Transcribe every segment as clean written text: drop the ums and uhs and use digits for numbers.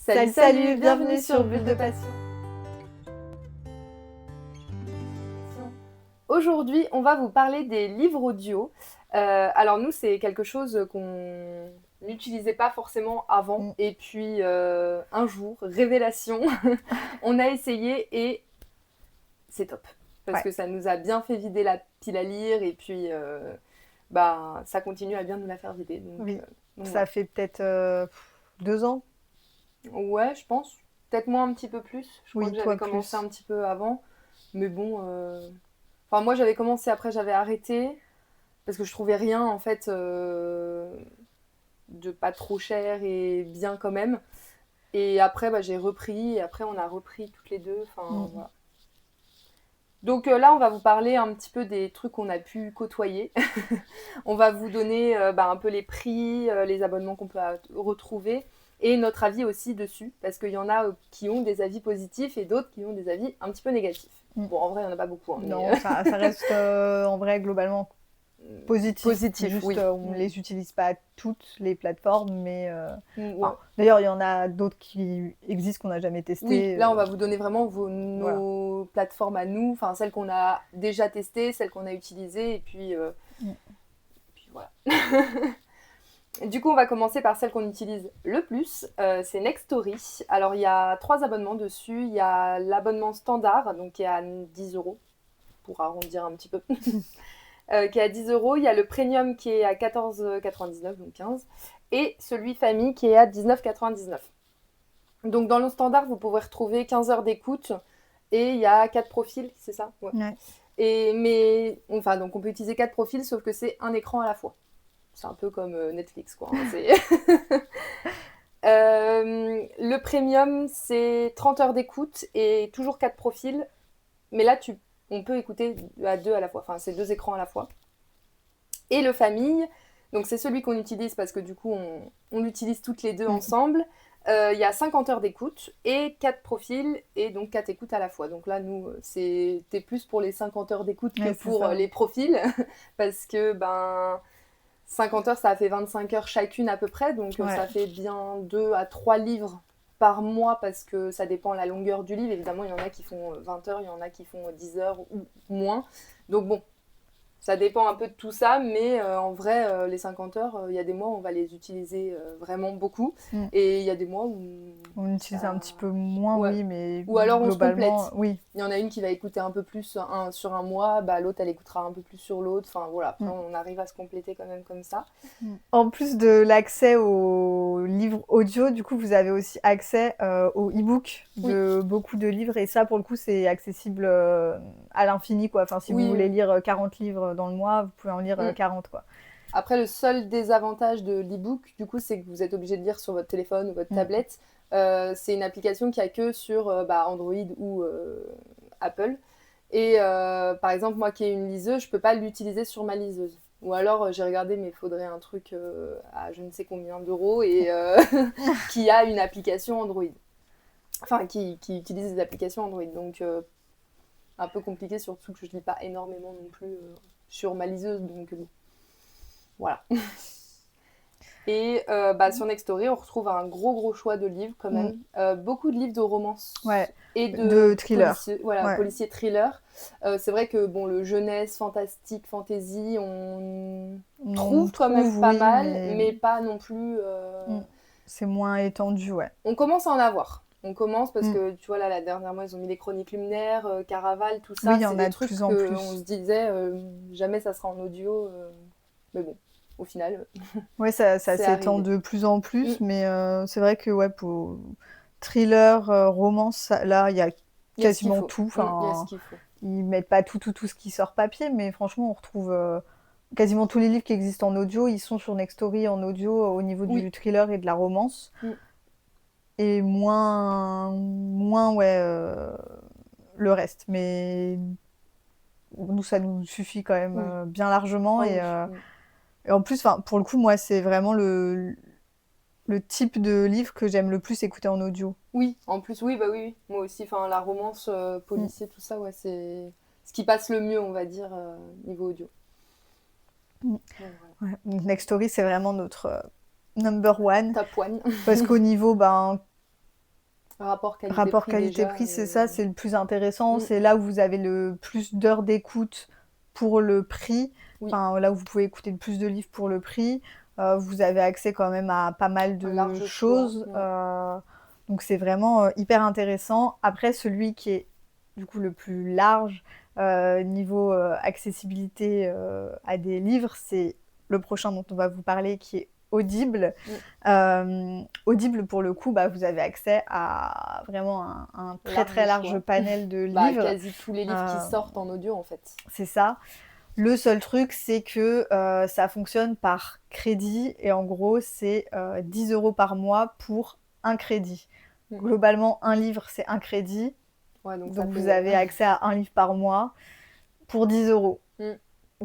Salut, bienvenue sur Bulle de Passion. Aujourd'hui, on va vous parler des livres audio. Alors nous, c'est quelque chose qu'on n'utilisait pas forcément avant. Et puis, un jour, révélation, on a essayé et c'est top. Parce que ça nous a bien fait vider la pile à lire et puis ça continue à bien nous la faire vider. Donc, ça fait peut-être 2 ans. Ouais, je pense. Peut-être moi un petit peu plus. Je crois que j'avais commencé plus. un petit peu avant. Mais bon... Enfin, moi, j'avais commencé, après, j'avais arrêté. Parce que je trouvais rien, en fait, de pas trop cher et bien quand même. Et après, j'ai repris. Et après, on a repris toutes les deux. Enfin, voilà. Donc là, on va vous parler un petit peu des trucs qu'on a pu côtoyer. On va vous donner un peu les prix, les abonnements qu'on peut retrouver et notre avis aussi dessus. Parce qu'il y en a qui ont des avis positifs et d'autres qui ont des avis un petit peu négatifs. Bon, en vrai, il n'y en a pas beaucoup. Hein, non, ça reste en vrai globalement positif. Juste, on ne les utilise pas toutes les plateformes, mais d'ailleurs, il y en a d'autres qui existent qu'on n'a jamais testées. Oui, là, on va vous donner vraiment nos plateformes à nous, enfin celles qu'on a déjà testées, celles qu'on a utilisées, et puis voilà. Du coup, on va commencer par celle qu'on utilise le plus, c'est Nextory. Alors, il y a 3 abonnements dessus. Il y a l'abonnement standard, donc qui est à 10 €, pour arrondir un petit peu, qui est à 10 €. Il y a le premium qui est à 14,99 €, donc 15. Et celui famille qui est à 19,99 €. Donc, dans le standard, vous pouvez retrouver 15 heures d'écoute et il y a 4 profils, c'est ça ? Ouais. Donc, on peut utiliser 4 profils, sauf que c'est un écran à la fois. C'est un peu comme Netflix, quoi. Hein, le premium, c'est 30 heures d'écoute et toujours 4 profils. Mais là, on peut écouter à 2 à la fois. Enfin, c'est 2 écrans à la fois. Et le famille, donc c'est celui qu'on utilise parce que du coup, on l'utilise toutes les deux ensemble. Il y a 50 heures d'écoute et 4 profils et donc 4 écoutes à la fois. Donc là, nous, c'était plus pour les 50 heures d'écoute que pour les profils. Parce que, 50 heures, ça fait 25 heures chacune à peu près. Donc ça fait bien 2 à 3 livres par mois parce que ça dépend de la longueur du livre. Évidemment, il y en a qui font 20 heures, il y en a qui font 10 heures ou moins. Donc bon, ça dépend un peu de tout ça, mais en vrai, les 50 heures, il y a des mois où on va les utiliser vraiment beaucoup. Et il y a des mois où... On utilise un petit peu moins, oui, mais ou alors on se complète. Oui. Il y en a une qui va écouter un peu plus sur un mois, l'autre elle écoutera un peu plus sur l'autre. Enfin voilà, après on arrive à se compléter quand même comme ça. En plus de l'accès aux livres audio, du coup vous avez aussi accès aux e-books de beaucoup de livres. Et ça pour le coup c'est accessible à l'infini, quoi. Enfin, si vous voulez lire 40 livres dans le mois, vous pouvez en lire 40, quoi. Après, le seul désavantage de l'e-book, du coup, c'est que vous êtes obligé de lire sur votre téléphone ou votre tablette. C'est une application qui a que sur Android ou Apple. Et par exemple, moi qui ai une liseuse, je peux pas l'utiliser sur ma liseuse. Ou alors, j'ai regardé, mais il faudrait un truc à je ne sais combien d'euros et qui a une application Android. Enfin, qui utilise des applications Android. Donc, un peu compliqué, surtout que je lis pas énormément non plus sur ma liseuse. Donc, bon. Voilà. Et sur Nextory, on retrouve un gros choix de livres quand même. Beaucoup de livres de romance et de thriller. Policiers thriller. C'est vrai que le jeunesse, fantastique, fantasy, on trouve quand même pas mal, mais pas non plus... C'est moins étendu, On commence à en avoir. On commence parce que, tu vois, là, la dernière mois, ils ont mis les Chroniques Luminaires, Caraval, tout ça. C'est des trucs qu'on se disait, jamais ça sera en audio. Mais bon, au final... Oui, ça s'étend de plus en plus, mais c'est vrai que pour thriller, romance, là, il y a quasiment tout. Enfin, ils mettent pas tout ce qui sort papier, mais franchement, on retrouve quasiment tous les livres qui existent en audio. Ils sont sur Nextory en audio au niveau du thriller et de la romance. Et moins le reste. Mais nous, ça nous suffit quand même bien largement. Et en plus, pour le coup, moi, c'est vraiment le type de livre que j'aime le plus écouter en audio. Oui, en plus, oui. Moi aussi, la romance, policier, tout ça, c'est ce qui passe le mieux, on va dire, niveau audio. Nextory, c'est vraiment notre number one. Top one. Parce qu'au niveau Rapport qualité-prix, c'est ça, c'est le plus intéressant. C'est là où vous avez le plus d'heures d'écoute pour le prix. Enfin, là où vous pouvez écouter le plus de livres pour le prix. Vous avez accès quand même à pas mal de choses. Donc c'est vraiment hyper intéressant. Après, celui qui est du coup le plus large niveau accessibilité à des livres, c'est le prochain dont on va vous parler, qui est Audible. Audible, pour le coup, vous avez accès à vraiment un très très large panel de livres. Quasi tous les livres qui sortent en audio, en fait. C'est ça. Le seul truc, c'est que ça fonctionne par crédit, et en gros, c'est 10 € par mois pour un crédit. Globalement, un livre, c'est un crédit. Donc vous avez accès à un livre par mois pour 10 €.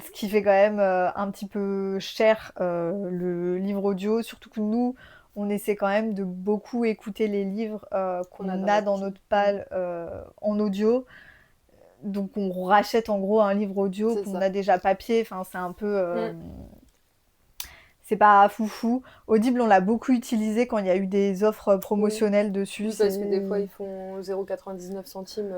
Ce qui fait quand même un petit peu cher le livre audio, surtout que nous, on essaie quand même de beaucoup écouter les livres qu'on a dans notre palle en audio. Donc on rachète en gros un livre audio qu'on a déjà papier. Enfin, c'est un peu... C'est pas foufou. Audible, on l'a beaucoup utilisé quand il y a eu des offres promotionnelles dessus. Oui, parce que des fois, ils font 0,99 centimes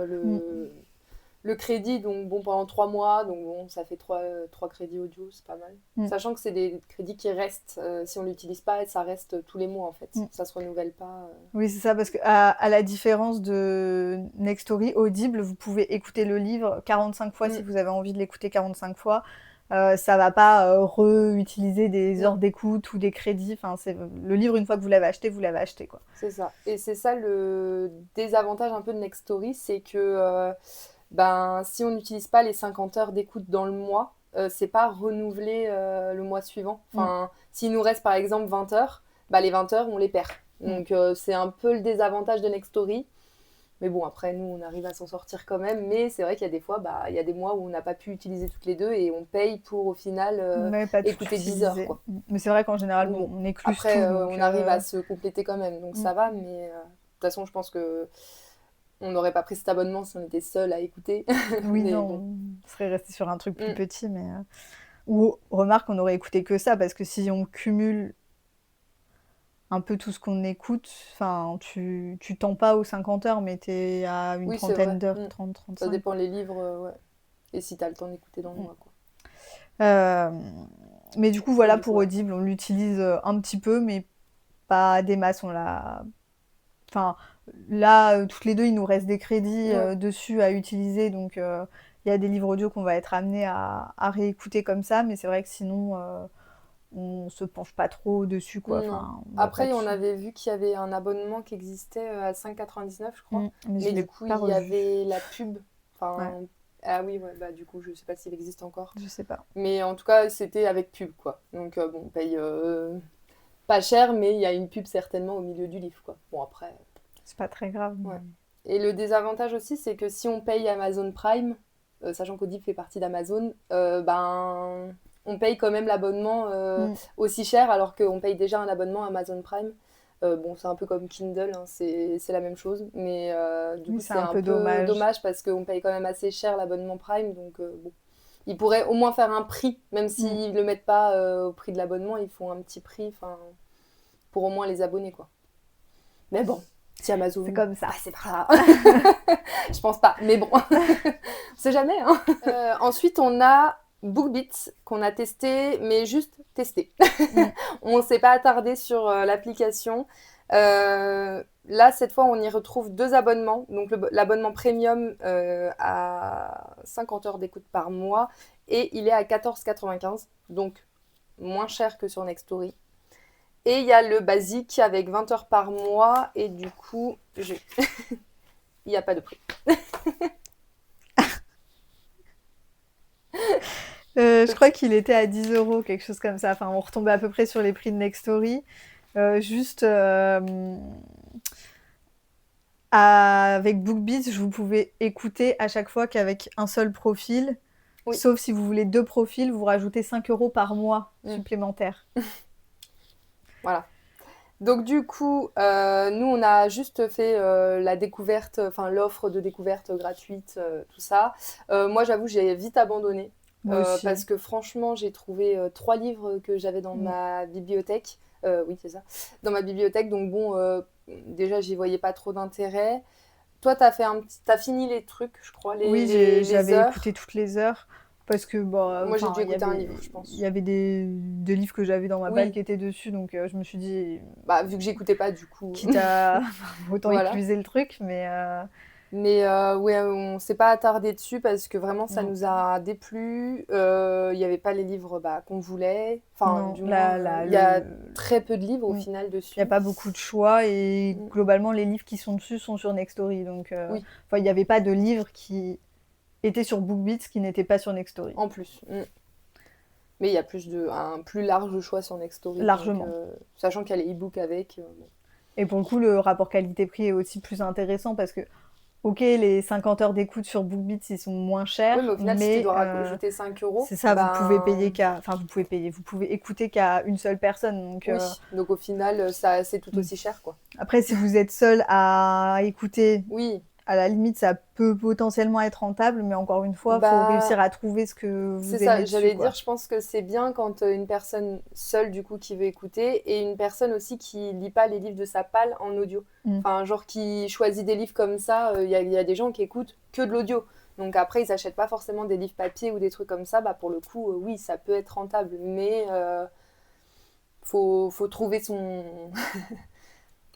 le crédit, donc bon, pendant 3 mois, donc bon, ça fait 3 crédits audio, c'est pas mal. Sachant que c'est des crédits qui restent, si on l'utilise pas, ça reste tous les mois en fait, ça se renouvelle pas. Oui, c'est ça, parce que à la différence de Nextory, Audible, vous pouvez écouter le livre 45 fois si vous avez envie de l'écouter 45 fois. Ça va pas réutiliser des heures d'écoute ou des crédits. Enfin, le livre, une fois que vous l'avez acheté, quoi. C'est ça. Et c'est ça le désavantage un peu de Nextory, c'est que si on n'utilise pas les 50 heures d'écoute dans le mois, c'est pas renouvelé le mois suivant. Enfin, s'il nous reste par exemple 20 heures, les 20 heures, on les perd. Donc c'est un peu le désavantage de Nextory. Mais bon, après, nous, on arrive à s'en sortir quand même. Mais c'est vrai qu'il y a des fois, il y a des mois où on n'a pas pu utiliser toutes les deux et on paye pour, au final, écouter 10 heures. Quoi. Mais c'est vrai qu'en général, on écluse après, tout. On arrive à se compléter quand même. Donc ça va, mais de toute façon, je pense que on n'aurait pas pris cet abonnement si on était seul à écouter. Oui, mais non, on serait resté sur un truc plus petit. Mais ou remarque, on aurait écouté que ça, parce que si on cumule un peu tout ce qu'on écoute, enfin, tu tends pas aux 50 heures, mais t'es à une trentaine d'heures, 30, 35. Ça dépend les livres, ouais. Et si t'as le temps d'écouter dans le mois, quoi. Mais du coup, voilà, pour Audible, on l'utilise un petit peu, mais pas des masses. Enfin, là, toutes les deux, il nous reste des crédits dessus à utiliser, donc il y a des livres audio qu'on va être amenés à réécouter comme ça, mais c'est vrai que sinon... on se penche pas trop dessus, quoi. Enfin, après, on avait vu qu'il y avait un abonnement qui existait à 5,99 je crois. Mais du coup, il y avait la pub. Enfin, ah oui, du coup, je sais pas s'il existe encore. Je sais pas. Mais en tout cas, c'était avec pub, quoi. Donc bon, on paye pas cher, mais il y a une pub certainement au milieu du livre, quoi. Bon, après... C'est pas très grave. Mais... Et le désavantage aussi, c'est que si on paye Amazon Prime, sachant qu'Audible fait partie d'Amazon, on paye quand même l'abonnement aussi cher, alors qu'on paye déjà un abonnement Amazon Prime. Bon, c'est un peu comme Kindle, hein, c'est la même chose, mais du coup, c'est un peu dommage parce qu'on paye quand même assez cher l'abonnement Prime, donc bon. Ils pourraient au moins faire un prix, même s'ils ne le mettent pas au prix de l'abonnement, ils font un petit prix pour au moins les abonnés, quoi. Mais bon, si Amazon... C'est comme ça. C'est pas je pense pas, mais bon. On sait jamais, hein. Ensuite, on a BookBeat qu'on a testé, mais juste testé. On ne s'est pas attardé sur l'application. Là, cette fois, on y retrouve 2 abonnements. Donc, l'abonnement premium à 50 heures d'écoute par mois et il est à 14,95, donc moins cher que sur Nextory. Et il y a le basique avec 20 heures par mois et du coup, il n'y a pas de prix. Je crois qu'il était à 10 €, quelque chose comme ça. Enfin, on retombait à peu près sur les prix de Nextory. Avec BookBeat, vous pouvez écouter à chaque fois qu'avec un seul profil. Oui. Sauf si vous voulez 2 profils, vous rajoutez 5 € par mois supplémentaires. Voilà. Donc du coup, nous on a juste fait la découverte, enfin l'offre de découverte gratuite, tout ça. Moi j'avoue j'ai vite abandonné. Parce que franchement j'ai trouvé 3 livres que j'avais dans ma bibliothèque. Oui c'est ça, dans ma bibliothèque. Donc bon, déjà, j'y voyais pas trop d'intérêt. Toi, t'as fini les trucs, je crois, Oui, j'avais écouté toutes les heures. Parce que moi, j'ai dû écouter un livre, je pense. Il y avait des livres que j'avais dans ma balle qui étaient dessus, donc je me suis dit... Bah, vu que j'écoutais pas, du coup... Quitte à autant épuiser le truc, mais... Mais ouais, on s'est pas attardé dessus parce que vraiment, ça nous a déplu. Il y avait pas les livres qu'on voulait. Enfin, du moins, il y a très peu de livres au final dessus. Il n'y a pas beaucoup de choix et globalement, les livres qui sont dessus sont sur Nextory. Donc, il n'y avait pas de livres qui... était sur BookBeat qui n'était pas sur Nextory. En plus. Mais il y a un plus large choix sur Nextory. Largement. Donc, sachant qu'il y a les e-books avec. Et pour le coup, le rapport qualité-prix est aussi plus intéressant parce que, ok, les 50 heures d'écoute sur BookBeat, ils sont moins chers. Oui, mais au final, si tu dois rajouter 5 €. C'est ça, vous pouvez payer vous pouvez écouter qu'à une seule personne. Donc, donc au final, c'est tout aussi cher, quoi. Après, si vous êtes seul à écouter... Oui. À la limite, ça peut potentiellement être rentable, mais encore une fois, il faut réussir à trouver ce que vous aimez. C'est ça, j'allais dire, je pense que c'est bien quand une personne seule, du coup, qui veut écouter, et une personne aussi qui lit pas les livres de sa palle en audio. Enfin, genre qui choisit des livres comme ça, il y a des gens qui écoutent que de l'audio. Donc après, ils n'achètent pas forcément des livres papier ou des trucs comme ça. Bah, pour le coup, oui, ça peut être rentable, mais faut trouver son...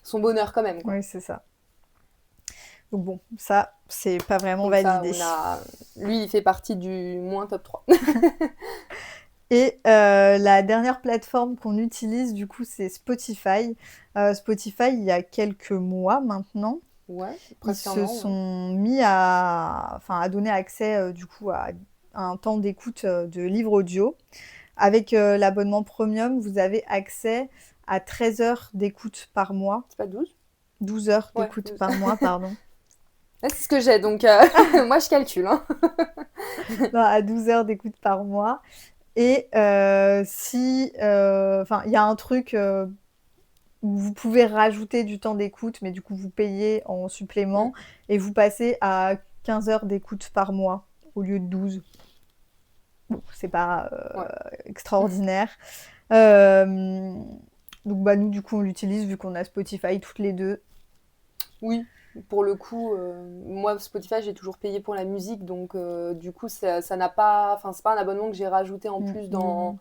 son bonheur quand même, quoi. Oui, c'est ça. Donc bon, ça, c'est pas vraiment validé. Lui, il fait partie du moins top 3. Et la dernière plateforme qu'on utilise, du coup, c'est Spotify. Spotify, il y a quelques mois maintenant, ils se sont mis à donner accès, du coup, à un temps d'écoute de livres audio. Avec l'abonnement Premium, vous avez accès à 13 heures d'écoute par mois. C'est pas 12 12 heures d'écoute par mois, pardon. C'est ce que j'ai, donc moi je calcule. Non, à 12 heures d'écoute par mois. Et si... il y a un truc où vous pouvez rajouter du temps d'écoute, mais du coup vous payez en supplément, et vous passez à 15 heures d'écoute par mois au lieu de 12. Bon, c'est pas extraordinaire. Donc nous, du coup, on l'utilise vu qu'on a Spotify toutes les deux. Oui. Pour le coup, moi Spotify j'ai toujours payé pour la musique, donc du coup ça n'a pas, c'est pas un abonnement que j'ai rajouté en plus dans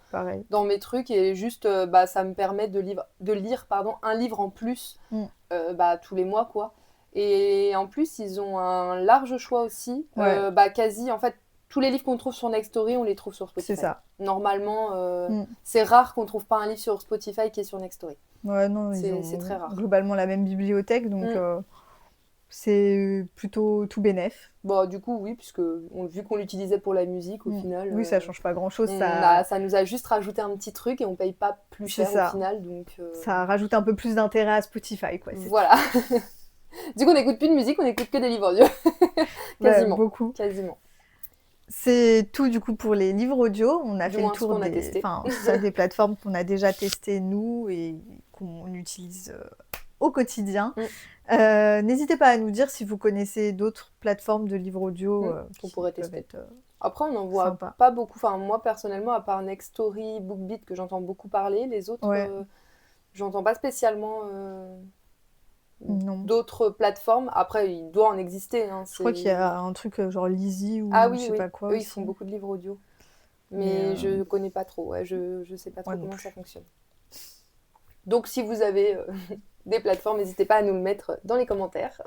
mes trucs, et juste ça me permet de lire un livre en plus tous les mois, quoi. Et en plus ils ont un large choix aussi, quasi en fait tous les livres qu'on trouve sur Nextory on les trouve sur Spotify. C'est ça. Normalement c'est rare qu'on trouve pas un livre sur Spotify qui est sur Nextory. Ouais, non, c'est très rare. Globalement la même bibliothèque, donc c'est plutôt tout bénef. Bah, du coup, oui, puisque vu qu'on l'utilisait pour la musique, au final... Oui, ça change pas grand-chose. Ça nous a juste rajouté un petit truc et on paye pas plus cher au final. Donc, ça rajoute un peu plus d'intérêt à Spotify, quoi. Voilà. Du coup, on n'écoute plus de musique, on écoute que des livres audio. Quasiment. Beaucoup. Quasiment. C'est tout, du coup, pour les livres audio. On a fait le tour des plateformes qu'on a déjà testées, nous, et qu'on utilise au quotidien. N'hésitez pas à nous dire si vous connaissez d'autres plateformes de livres audio qu'on pourrait tester. Après, on n'en voit pas beaucoup. Enfin, moi, personnellement, à part Nextory, BookBeat, que j'entends beaucoup parler, les autres, j'entends pas spécialement d'autres plateformes. Après, il doit en exister. Je crois qu'il y a un truc genre Lizzy ou je sais pas quoi. Eux, ils font beaucoup de livres audio. Mais je connais pas trop. Je sais pas trop comment ça fonctionne. Donc, si vous avez... des plateformes, n'hésitez pas à nous le mettre dans les commentaires.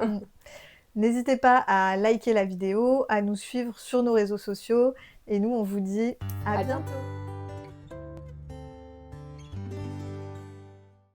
N'hésitez pas à liker la vidéo, à nous suivre sur nos réseaux sociaux, et nous on vous dit à bientôt.